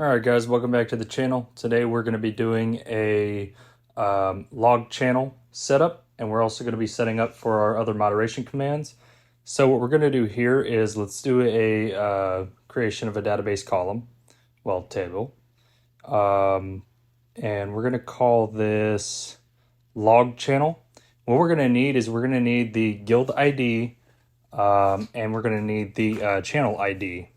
Alright guys, welcome back to the channel. Today we're going to be doing a log channel setup, and we're also going to be setting up for our other moderation commands. So what we're going to do here is let's do a creation of a database column, well, table. And we're going to call this log channel. What we're going to need is we're going to need the guild ID and we're going to need the channel ID.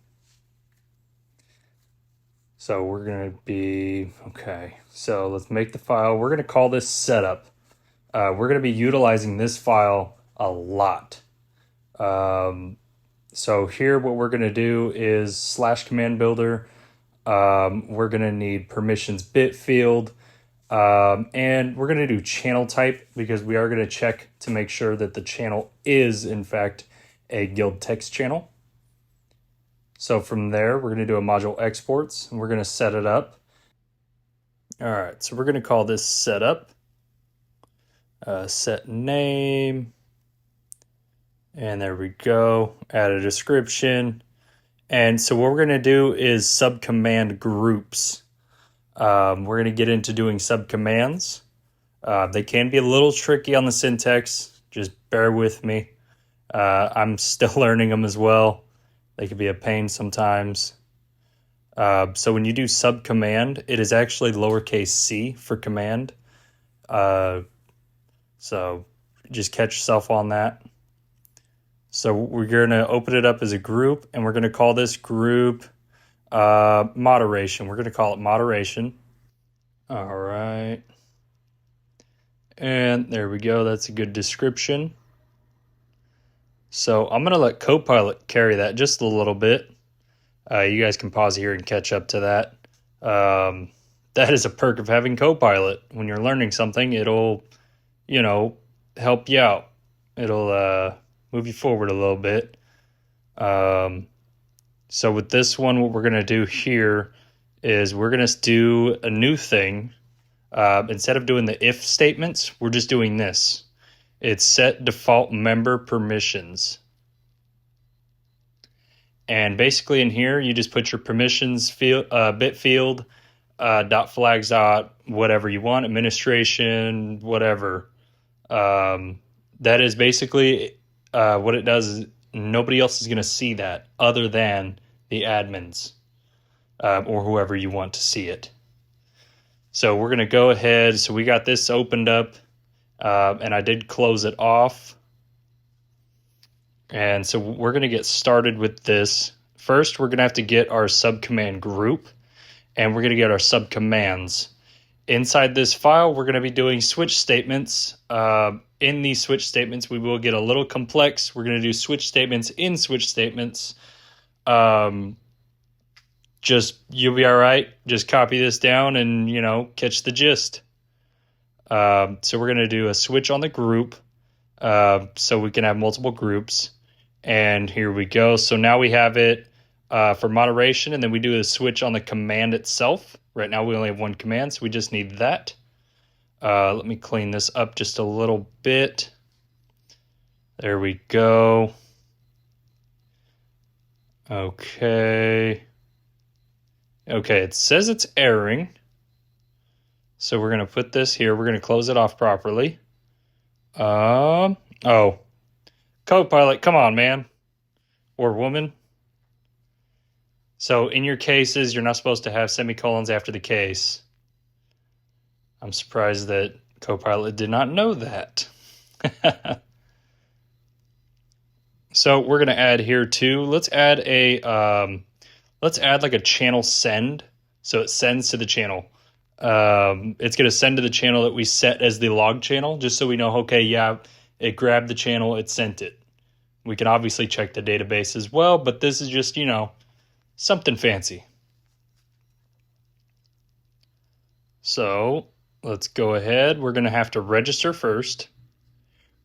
So we're going to be, okay, so let's make the file. We're going to call this setup. We're going to be utilizing this file a lot. So here what we're going to do is slash command builder. We're going to need permissions bit field. And we're going to do channel type because we are going to check to make sure that the channel is in fact a guild text channel. So from there, we're going to do a module exports, and we're going to set it up. All right, so we're going to call this setup, set name, and there we go, add a description. And so what we're going to do is subcommand groups. We're going to get into doing subcommands. They can be a little tricky on the syntax, just bear with me. I'm still learning them as well. They can be a pain sometimes. So when you do subcommand, it is actually lowercase c for command. So just catch yourself on that. So we're going to open it up as a group, and we're going to call this group moderation. We're going to call it moderation. All right. And there we go. That's a good description. So I'm going to let Copilot carry that just a little bit. You guys can pause here and catch up to that. That is a perk of having Copilot. When you're learning something, it'll, help you out. It'll move you forward a little bit. So with this one, what we're going to do here is we're going to do a new thing. Instead of doing the if statements, we're just doing this. It's set default member permissions. And basically in here, you just put your permissions field, bit field, dot flags dot, whatever you want, administration, whatever. That is basically what it does is nobody else is going to see that other than the admins or whoever you want to see it. So we're going to go ahead. So we got this opened up. And I did close it off. And so we're going to get started with this. First, we're going to have to get our subcommand group, and we're going to get our subcommands. Inside this file, we're going to be doing switch statements. In these switch statements, we will get a little complex. We're going to do switch statements in switch statements. Just, you'll be all right. Just copy this down and, catch the gist. So we're going to do a switch on the group so we can have multiple groups. And here we go. So now we have it for moderation, and then we do a switch on the command itself. Right now we only have one command, so we just need that. Let me clean this up just a little bit. There we go. Okay, it says it's erroring. So we're going to put this here. We're going to close it off properly. Oh, Copilot, come on, man. Or woman. So in your cases, you're not supposed to have semicolons after the case. I'm surprised that Copilot did not know that. So we're going to add here too. Let's add like a channel send. So it sends to the channel. It's going to send to the channel that we set as the log channel, just so we know, okay, yeah, it grabbed the channel, it sent it. We can obviously check the database as well, but this is just, something fancy. So let's go ahead. We're going to have to register first.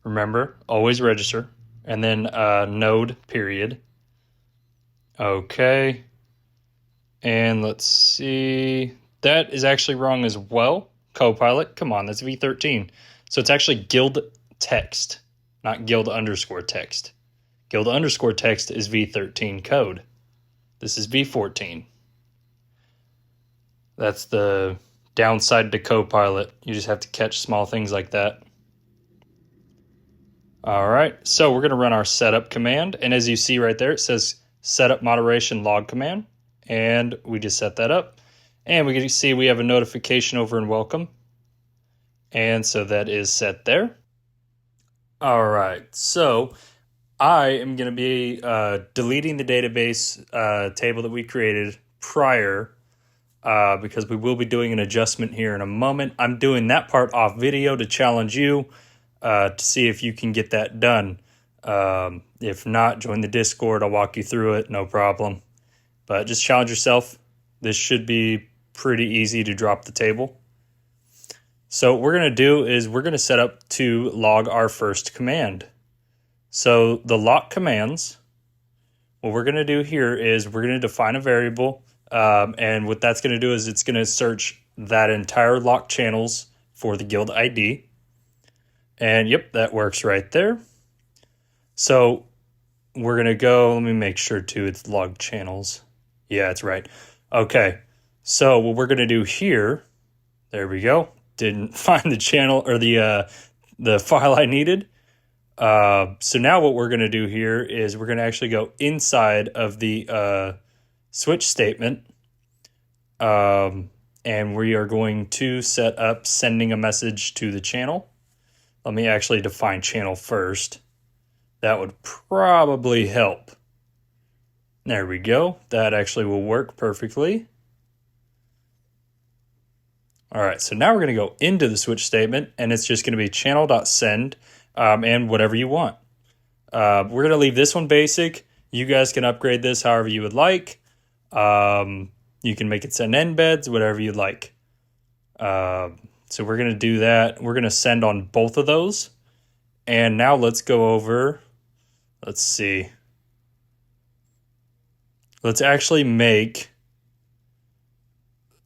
Remember, always register. And then node, period. Okay. And let's see. That is actually wrong as well. Copilot, come on, that's v14. So it's actually guild text, not guild underscore text. Guild underscore text is v13 code. This is v14. That's the downside to Copilot. You just have to catch small things like that. All right, so we're going to run our setup command. And as you see right there, it says setup moderation log command. And we just set that up. And we can see we have a notification over in welcome. And so that is set there. All right, so I am going to be deleting the database table that we created prior because we will be doing an adjustment here in a moment. I'm doing that part off video to challenge you to see if you can get that done. If not, join the Discord. I'll walk you through it, no problem. But just challenge yourself. This should be pretty easy to drop the table. So what we're going to do is we're going to set up to log our first command. So the lock commands, what we're going to do here is we're going to define a variable. And what that's going to do is it's going to search that entire lock channels for the guild ID. And yep, that works right there. So we're going to go, let me make sure too, it's log channels. Yeah, it's right. Okay, so what we're going to do here, there we go. Didn't find the channel or the file I needed. So now what we're going to do here is we're going to actually go inside of the switch statement. And we are going to set up sending a message to the channel. Let me actually define channel first. That would probably help. There we go. That actually will work perfectly. All right, so now we're going to go into the switch statement, and it's just going to be channel.send and whatever you want. We're going to leave this one basic. You guys can upgrade this however you would like. You can make it send embeds, whatever you'd like. So we're going to do that. We're going to send on both of those. And now let's go over, let's see. Let's actually make,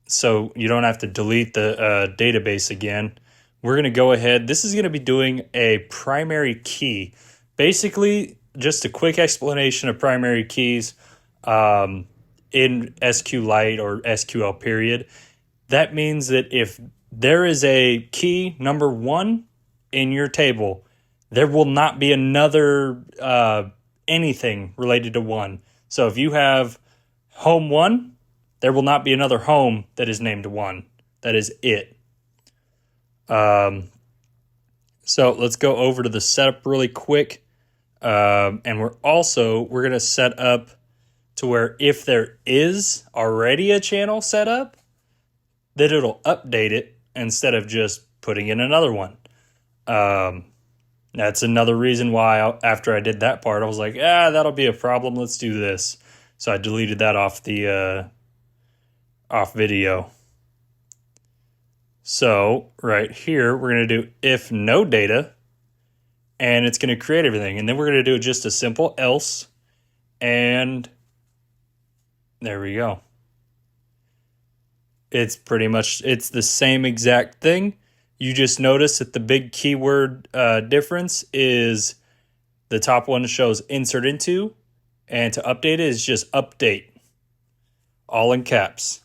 so you don't have to delete the database again. We're going to go ahead. This is going to be doing a primary key. Basically, just a quick explanation of primary keys in SQLite or SQL period. That means that if there is a key number 1 in your table, there will not be another anything related to 1. So if you have home 1, there will not be another home that is named 1. That is it. So let's go over to the setup really quick. And we're going to set up to where if there is already a channel set up, that it'll update it instead of just putting in another one. That's another reason why after I did that part, I was like, that'll be a problem. Let's do this. So I deleted that off the off video. So right here, we're going to do if no data, and it's going to create everything. And then we're going to do just a simple else, and there we go. It's pretty much, it's the same exact thing. You just notice that the big keyword difference is the top one shows insert into, and to update it is just update, all in caps.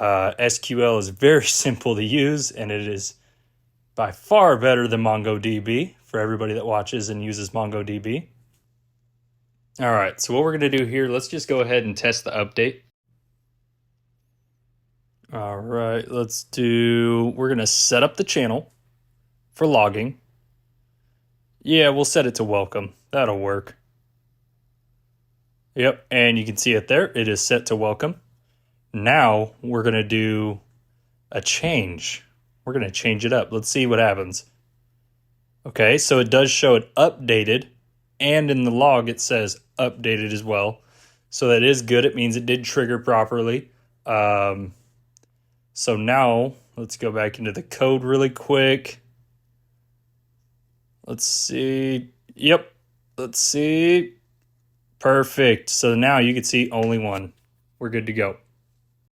SQL is very simple to use, and it is by far better than MongoDB for everybody that watches and uses MongoDB. All right, so what we're going to do here, let's just go ahead and test the update. All right, we're going to set up the channel for logging. Yeah, we'll set it to welcome. That'll work. Yep, and you can see it there. It is set to welcome. Now we're going to do a change. We're going to change it up. Let's see what happens. Okay, so it does show it updated, and in the log it says updated as well. So that is good. It means it did trigger properly. So now let's go back into the code really quick. Let's see. Yep. Let's see. Perfect. So now you can see only one. We're good to go.